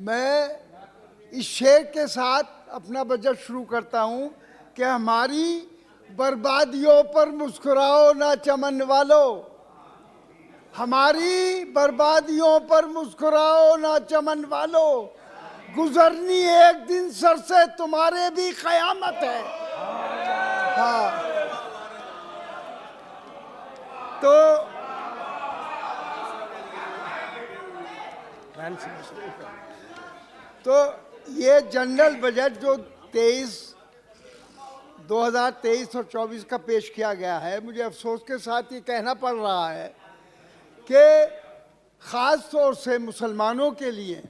मैं इस शेर के साथ अपना बजट शुरू करता हूं कि हमारी बर्बादियों पर मुस्कुराओ ना चमन वालों, हमारी बर्बादियों पर मुस्कुराओ ना चमन वालों, गुजरनी एक दिन सर से तुम्हारे भी कयामत है। हाँ, तो ये जनरल बजट जो 2023 और 24 का पेश किया गया है, मुझे अफसोस के साथ ये कहना पड़ रहा है कि ख़ास तौर से मुसलमानों के लिए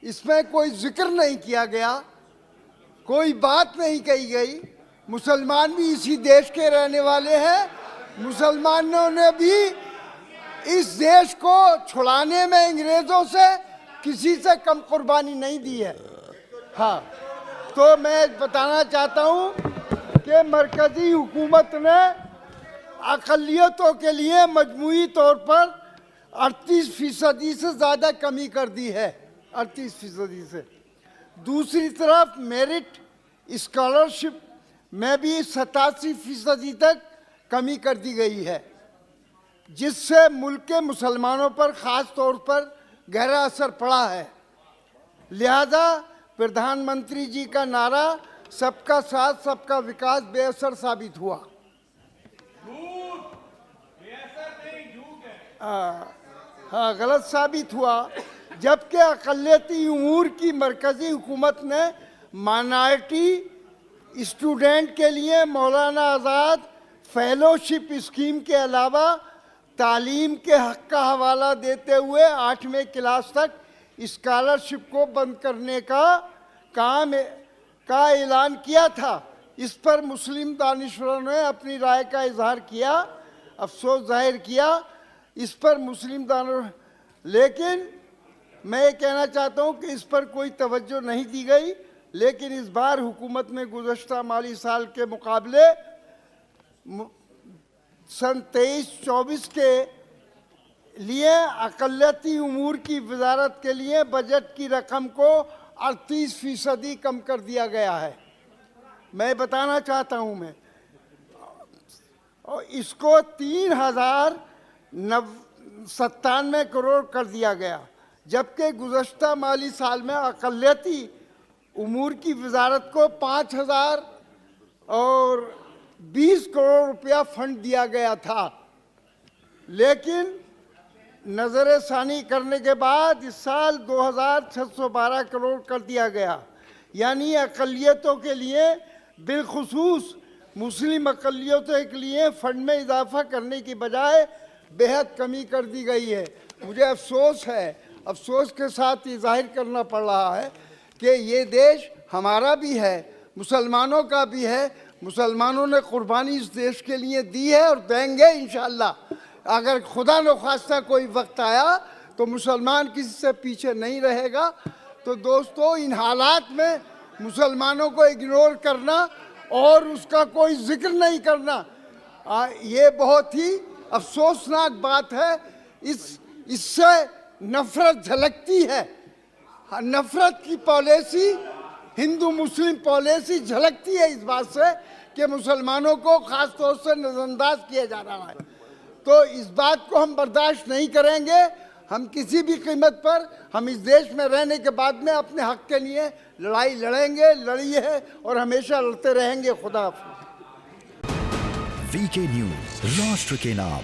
इसमें कोई जिक्र नहीं किया गया, कोई बात नहीं कही गई। मुसलमान भी इसी देश के रहने वाले हैं, मुसलमानों ने भी इस देश को छुड़ाने में अंग्रेज़ों से किसी से कम कुर्बानी नहीं दी है। हाँ, तो मैं बताना चाहता हूँ कि मरकज़ी हुकूमत ने अक़लियतों के लिए मजमूई तौर पर 38% से ज़्यादा कमी कर दी है, 38% से। दूसरी तरफ मेरिट स्कॉलरशिप में भी 87% तक कमी कर दी गई है, जिससे मुल्क के मुसलमानों पर ख़ास तौर पर गहरा असर पड़ा है। लिहाजा प्रधानमंत्री जी का नारा सबका साथ सबका विकास बेअसर साबित हुआ। हाँ, गलत साबित हुआ, जबकि अक़लियती उमूर की मरकज़ी हुकूमत ने माइनॉरिटी स्टूडेंट के लिए मौलाना आज़ाद फेलोशिप स्कीम के अलावा तालीम के हक़ का हवाला देते हुए 8वीं क्लास तक स्कॉलरशिप को बंद करने का ऐलान किया था। इस पर मुस्लिम दानिशवरों ने अपनी राय का इजहार किया, अफसोस जाहिर किया इस पर मुस्लिम लेकिन मैं ये कहना चाहता हूँ कि इस पर कोई तवज्जो नहीं दी गई। लेकिन इस बार हुकूमत ने गुज़श्ता माली साल के मुकाबले सन 23-24 के लिए अक़लियती उमूर की वजारत के लिए बजट की रकम को 38% कम कर दिया गया है। मैं बताना चाहता हूं और इसको 3097 करोड़ कर दिया गया, जबकि गुज़श्ता माली साल में अक़लियती उमूर की वजारत को 5020 करोड़ रुपया फंड दिया गया था। लेकिन नज़र सानी करने के बाद इस साल 2612 करोड़ कर दिया गया, यानी अक़लियतों के लिए बिलखुसूस मुस्लिम अक़लियतों के लिए फ़ंड में इजाफ़ा करने की बजाय बेहद कमी कर दी गई है। मुझे अफसोस है, अफसोस के साथ ये जाहिर करना पड़ रहा है कि ये देश हमारा भी है, मुसलमानों का भी है। मुसलमानों ने कुर्बानी इस देश के लिए दी है और देंगे इंशाअल्लाह। अगर खुदा न ख्वास्ता कोई वक्त आया तो मुसलमान किसी से पीछे नहीं रहेगा। तो दोस्तों, इन हालात में मुसलमानों को इग्नोर करना और उसका कोई जिक्र नहीं करना, ये बहुत ही अफसोसनाक बात है। इससे नफ़रत झलकती है, नफ़रत की पॉलिसी, हिंदू मुस्लिम पॉलिसी झलकती है इस बात से कि मुसलमानों को ख़ास तौर से नज़रअंदाज किया जा रहा है। तो इस बात को हम बर्दाश्त नहीं करेंगे। हम किसी भी कीमत पर हम इस देश में रहने के बाद में अपने हक़ के लिए लड़ाई लड़ेंगे, लड़ी है और हमेशा लड़ते रहेंगे। खुदा हाफ़िज़। वीके न्यूज़, राष्ट्र के नाम।